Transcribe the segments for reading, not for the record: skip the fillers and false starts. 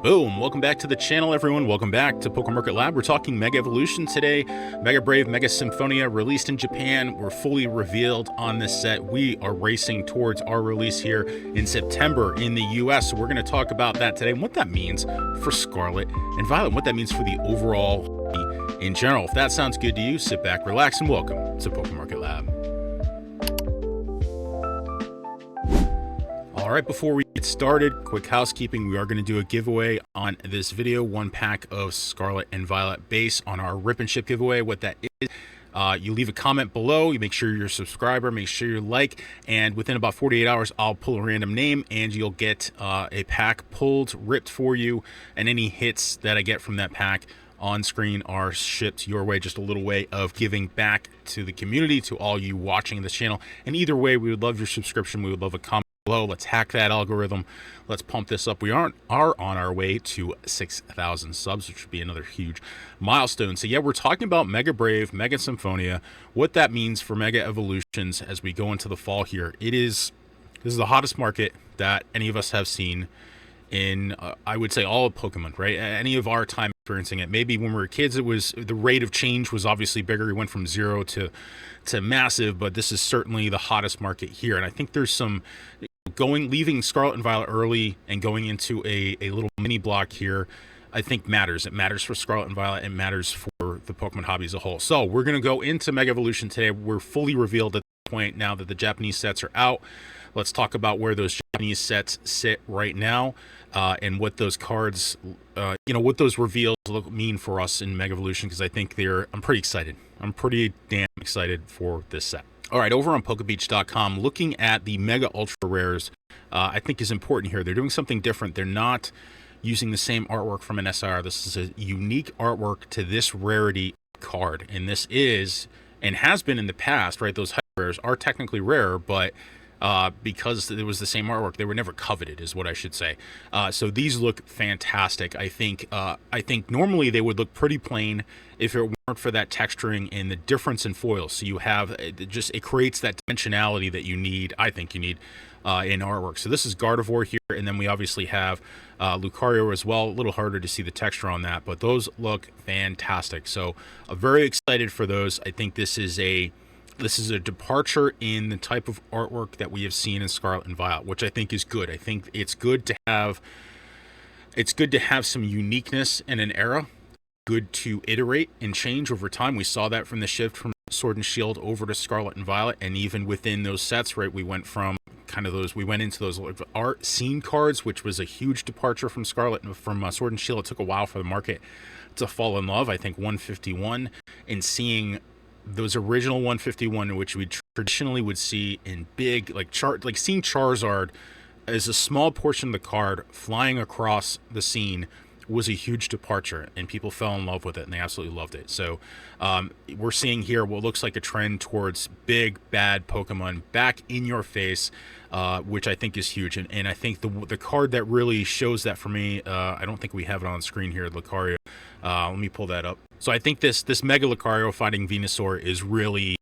Boom! Welcome back to the channel, everyone. Welcome back to PokeMarketLab. We're talking Mega Evolution today. Mega Brave, Mega Symphonia, released in Japan. We're fully revealed on this set. We are racing towards our release here in September in the US. So we're going to talk about that today and what that means for Scarlet and Violet, what that means for the overall in general. If that sounds good to you, sit back, relax, and welcome to PokeMarketLab. All right, before we get started, quick housekeeping. We are going to do a giveaway on this video, one pack of Scarlet and Violet base on our Rip and Ship giveaway. What that is, you leave a comment below, you make sure you're a subscriber, make sure you like, and within about 48 hours, I'll pull a random name and you'll get a pack pulled, ripped for you, and any hits that I get from that pack on screen are shipped your way. Just a little way of giving back to the community, to all you watching this channel. And either way, we would love your subscription. We would love a comment below. Let's hack that algorithm. Let's pump this up. We are on our way to 6,000 subs, which would be another huge milestone. So yeah, we're talking about Mega Brave, Mega Symphonia, what that means for Mega Evolutions as we go into the fall here. This is the hottest market that any of us have seen in I would say all of Pokemon, right? Any of our time experiencing it. Maybe when we were kids, it was the rate of change was obviously bigger. We went from zero to massive, but this is certainly the hottest market here. And I think there's some leaving Scarlet and Violet early and going into a little mini block here, I think matters. It matters for Scarlet and Violet. It matters for the Pokemon hobby as a whole. So we're going to go into Mega Evolution today. We're fully revealed at this point now that the Japanese sets are out. Let's talk about where those Japanese sets sit right now, and what those cards, what those reveals mean for us in Mega Evolution, because I think I'm pretty excited. I'm pretty damn excited for this set. All right, over on PokeBeach.com, looking at the Mega Ultra Rares, I think is important here. They're doing something different. They're not using the same artwork from an SIR. This is a unique artwork to this rarity card, and this is, and has been in the past, right? Those hyper rares are technically rare, but because it was the same artwork, they were never coveted, is what I should say. So these look fantastic. I think normally they would look pretty plain if it weren't for that texturing and the difference in foils. So you have it creates that dimensionality that you need. I think you need in artwork. So this is Gardevoir here, and then we obviously have Lucario as well. A little harder to see the texture on that, but those look fantastic. So I'm very excited for those. I think this is a departure in the type of artwork that we have seen in Scarlet and Violet, which I think is good. I think it's good to have some uniqueness in an era. Good to iterate and change over time. We saw that from the shift from Sword and Shield over to Scarlet and Violet, and even within those sets, right, we went into those art scene cards, which was a huge departure from Scarlet and from Sword and Shield. It took a while for the market to fall in love. I think 151, and seeing those original 151, which we traditionally would see in big seeing Charizard as a small portion of the card flying across the scene was a huge departure, and people fell in love with it, and they absolutely loved it. So we're seeing here what looks like a trend towards big bad Pokemon back in your face, which I think is huge. And I think the card that really shows that for me, I don't think we have it on screen here, Lucario. Let me pull that up. So I think this Mega Lucario fighting Venusaur is really,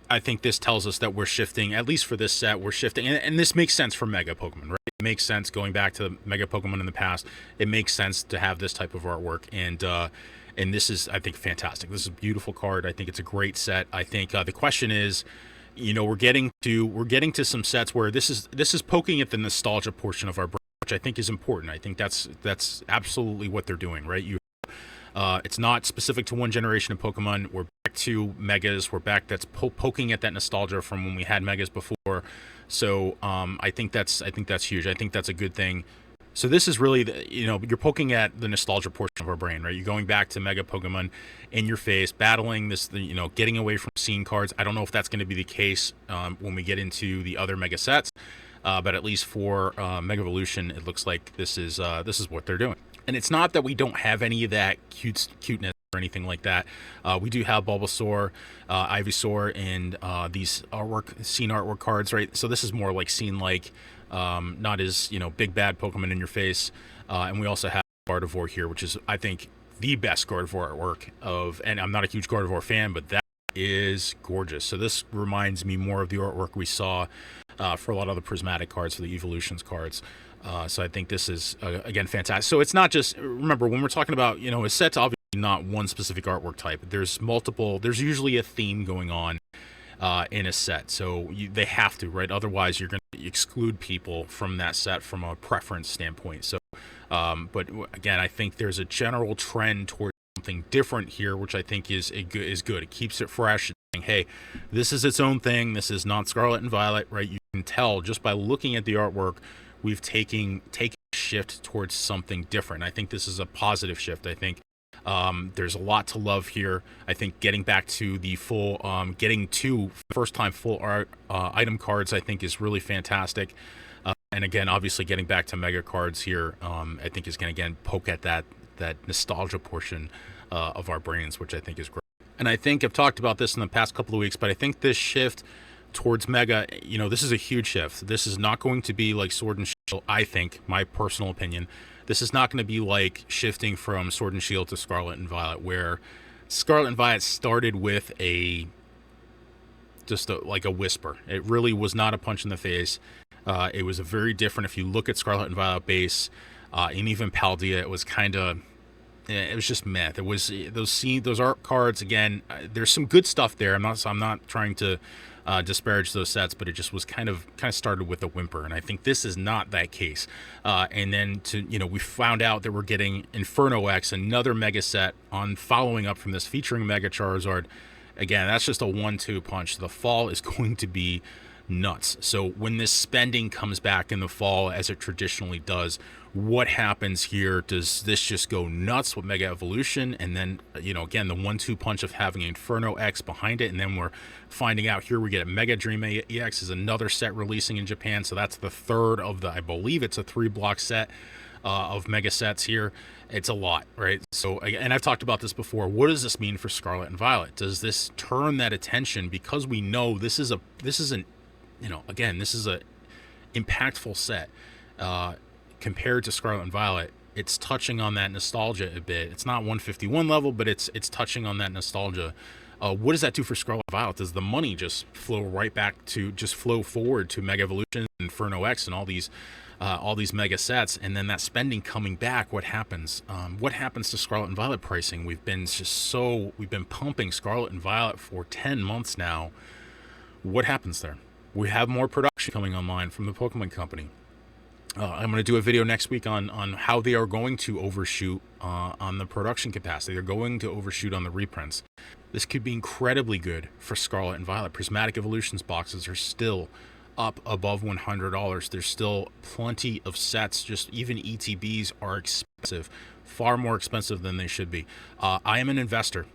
I think this tells us that we're shifting, at least for this set, we're shifting. And this makes sense for Mega Pokemon, right? It makes sense going back to the Mega Pokemon in the past. It makes sense to have this type of artwork. And this is, I think, fantastic. This is a beautiful card. I think it's a great set. I think the question is, we're getting to some sets where this is poking at the nostalgia portion of our brain, which I think is important. I think that's absolutely what they're doing, right? It's not specific to one generation of Pokemon. We're back to Megas. We're back. That's poking at that nostalgia from when we had Megas before. So I think that's huge. I think that's a good thing. So this is really you're poking at the nostalgia portion of our brain, right? You're going back to Mega Pokemon in your face, battling this, getting away from scene cards. I don't know if that's going to be the case when we get into the other Mega sets, but at least for Mega Evolution, it looks like this is what they're doing. And it's not that we don't have any of that cuteness or anything like that. We do have Bulbasaur, Ivysaur, and these scene artwork cards, right? So this is more like scene, not as big bad Pokemon in your face. And we also have Gardevoir here, which is, I think, the best Gardevoir artwork and I'm not a huge Gardevoir fan, but that is gorgeous. So this reminds me more of the artwork we saw for a lot of the prismatic cards, for the evolutions cards. So I think this is, again, fantastic. So it's not just, remember, when we're talking about, you know, a set's obviously not one specific artwork type. There's multiple, there's usually a theme going on in a set. So they have to, right? Otherwise, you're going to exclude people from that set from a preference standpoint. So, but again, I think there's a general trend towards something different here, which I think is good. It keeps it fresh. Saying, hey, this is its own thing. This is not Scarlet and Violet, right? You can tell just by looking at the artwork, we've taken a shift towards something different. I think this is a positive shift. I think there's a lot to love here. I think getting back to the full, getting to first-time full art item cards, I think is really fantastic. And again, obviously getting back to mega cards here, I think is going to, again, poke at that nostalgia portion of our brains, which I think is great. And I think I've talked about this in the past couple of weeks, but I think this shift towards Mega, you know, this is a huge shift. This is not going to be like Sword and Shield, I think, my personal opinion. This is not going to be like shifting from Sword and Shield to Scarlet and Violet, where Scarlet and Violet started with like a whisper. It really was not a punch in the face. It was a very different, if you look at Scarlet and Violet base, and even Paldea, it was kind of, it was just meh. It was those art cards, again, there's some good stuff there. I'm not trying to disparage those sets, but it just was kind of started with a whimper, and I think this is not that case. And then we found out that we're getting Inferno X, another mega set on following up from this, featuring Mega Charizard. Again, that's just a 1-2 punch. The fall is going to be nuts. So when this spending comes back in the fall, as it traditionally does, what happens here? Does this just go nuts with Mega Evolution? And then, again, the 1-2 punch of having Inferno X behind it, and then we're finding out here we get a Mega Dream EX is another set releasing in Japan. So that's the third of the, I believe it's a 3-block set of mega sets here. It's a lot, right? So, and I've talked about this before. What does this mean for Scarlet and Violet? Does this turn that attention, because we know this is a impactful set compared to Scarlet and Violet. It's touching on that nostalgia a bit. It's not 151 level, but it's touching on that nostalgia. What does that do for Scarlet and Violet? Does the money just flow forward to Mega Evolution, Inferno X, and all these mega sets, and then that spending coming back? What happens? What happens to Scarlet and Violet pricing? We've been pumping Scarlet and Violet for 10 months now. What happens there? We have more production coming online from the Pokemon Company. I'm going to do a video next week on how they are going to overshoot on the production capacity. They're going to overshoot on the reprints. This could be incredibly good for Scarlet and Violet. Prismatic Evolutions boxes are still up above $100. There's still plenty of sets. Just even ETBs are expensive, far more expensive than they should be. I am an investor.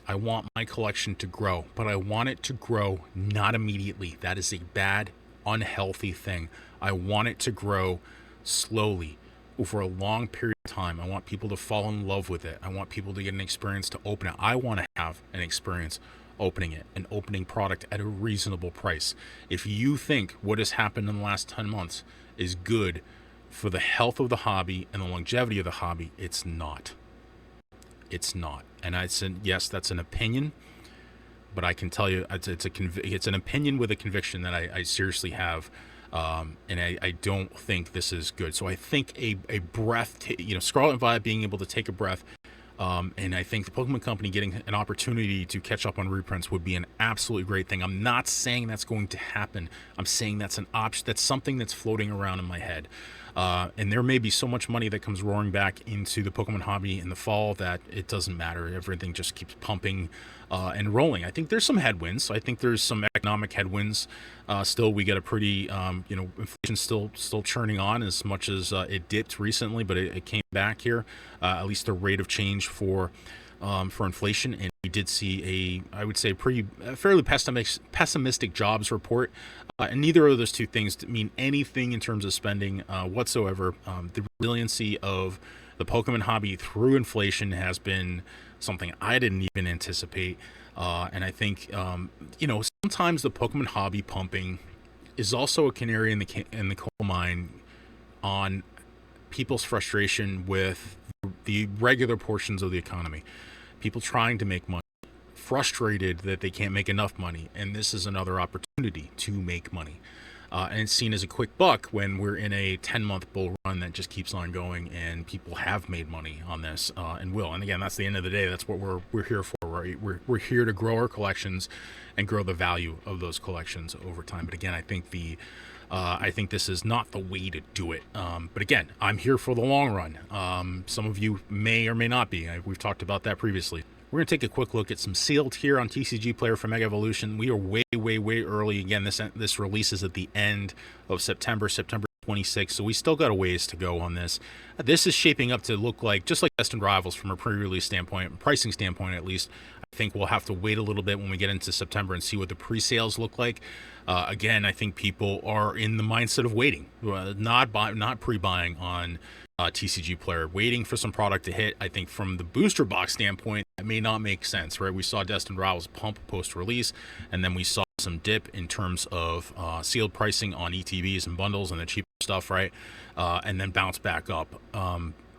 I want my collection to grow, but I want it to grow not immediately. That is a bad, unhealthy thing. I want it to grow slowly over a long period of time. I want people to fall in love with it. I want people to get an experience to open it. I want to have an experience opening it, an opening product at a reasonable price. If you think what has happened in the last 10 months is good for the health of the hobby and the longevity of the hobby, it's not. It's not. And I said, yes, that's an opinion, but I can tell you it's an opinion with a conviction that I seriously have. And I don't think this is good. So I think a breath, Scarlet and Violet being able to take a breath, and I think the Pokemon Company getting an opportunity to catch up on reprints would be an absolutely great thing. I'm not saying that's going to happen. I'm saying that's an option. That's something that's floating around in my head. And there may be so much money that comes roaring back into the Pokemon hobby in the fall that it doesn't matter. Everything just keeps pumping and rolling. I think there's some headwinds. I think there's some economic headwinds. Still, we get a pretty, inflation still churning on, as much as it dipped recently, but it came back here. At least the rate of change for inflation, and we did see I would say fairly pessimistic jobs report, and neither of those two things mean anything in terms of spending whatsoever. The resiliency of the Pokemon hobby through inflation has been something I didn't even anticipate, and I think sometimes the Pokemon hobby pumping is also a canary in the coal mine on people's frustration with the regular portions of the economy. People trying to make money, frustrated that they can't make enough money, and this is another opportunity to make money. and it's seen as a quick buck when we're in a 10-month bull run that just keeps on going, and people have made money on this and will. And again, that's the end of the day. That's what we're here for, right? We're here to grow our collections and grow the value of those collections over time. But again, I think this is not the way to do it. But again, I'm here for the long run. Some of you may or may not be. We've talked about that previously. We're going to take a quick look at some sealed here on TCG Player for Mega Evolution. We are way early. Again, this releases at the end of September 26th, so we still got a ways to go on this. This is shaping up to look like, just like Destined Rivals from a pre-release standpoint, pricing standpoint at least. I think we'll have to wait a little bit when we get into September and see what the pre-sales look like. Again, I think people are in the mindset of waiting, not pre-buying on TCG Player, waiting for some product to hit. I think from the booster box standpoint, that may not make sense, right? We saw Destined Rivals pump post-release, and then we saw some dip in terms of sealed pricing on ETBs and bundles and the cheaper stuff, right? And then bounce back up.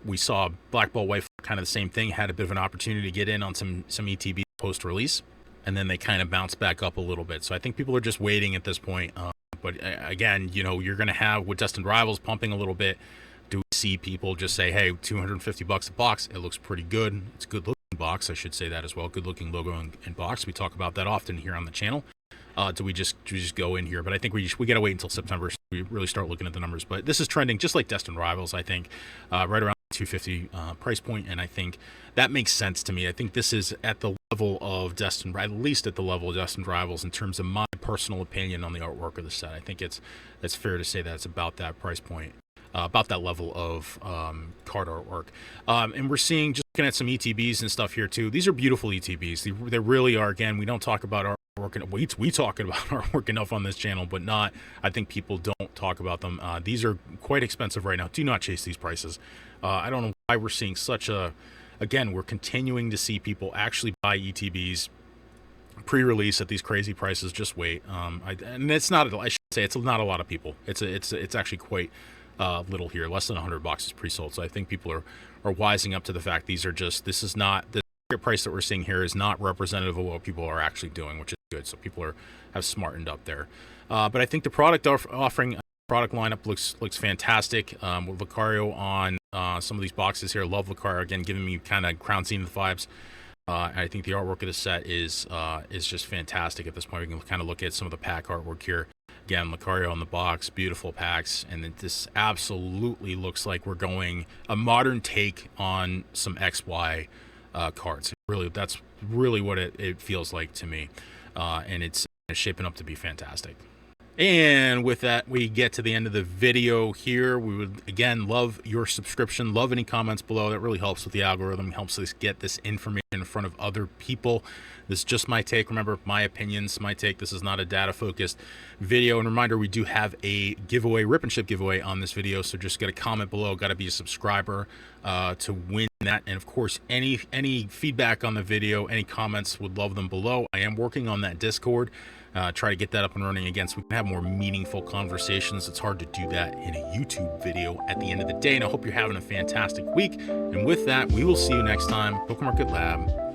We saw Black Ball White, kind of the same thing, had a bit of an opportunity to get in on some ETBs post-release, and then they kind of bounced back up a little bit. So I think people are just waiting at this point. But again, you know, you're going to have, with Destined Rivals pumping a little bit, do we see people just say, hey, $250 a box, it looks pretty good. It's a good looking box, I should say that as well. Good looking logo and box. We talk about that often here on the channel. Do we just go in here? But I think we got to wait until September so we really start looking at the numbers. But this is trending just like Destined Rivals, I think, right around $250 price point, and I think that makes sense to me. I think this is at the level of Destined, at least at the level of Destined Rivals in terms of my personal opinion on the artwork of the set. I think it's fair to say that it's about that price point. About that level of card artwork. And we're seeing, just looking at some ETBs and stuff here too, these are beautiful ETBs. They really are. Again, we don't talk about artwork, we talk about artwork enough on this channel, but not, I think people don't talk about them. These are quite expensive right now. Do not chase these prices. I don't know why we're seeing such a, again, we're continuing to see people actually buy ETBs pre-release at these crazy prices. Just wait. And it's not, I should say, it's not a lot of people. It's actually quite little here. Less than $100 is pre-sold. So I think people are wising up to the fact this is not, the price that we're seeing here is not representative of what people are actually doing, which is good. So people have smartened up there. But I think the product offering, product lineup looks fantastic. With Lucario on some of these boxes here. Love Lucario, again, giving me kind of Crown Zenith vibes. I think the artwork of the set is just fantastic at this point. We can kind of look at some of the pack artwork here. Again, Lucario on the box, beautiful packs, and this absolutely looks like we're going a modern take on some XY cards. Really, that's really what it feels like to me, and it's shaping up to be fantastic. And with that, we get to the end of the video here. We would, again, love your subscription, love any comments below. That really helps with the algorithm, helps us get this information in front of other people. This is just my take. Remember, my opinions, my take. This is not a data-focused video. And reminder, we do have a giveaway, Rip and Ship giveaway on this video. So just get a comment below. Got to be a subscriber to win that. And of course, any feedback on the video, any comments, would love them below. I am working on that Discord. Try to get that up and running again so we can have more meaningful conversations. It's hard to do that in a YouTube video at the end of the day. And I hope you're having a fantastic week. And with that, we will see you next time. PokeMarketLab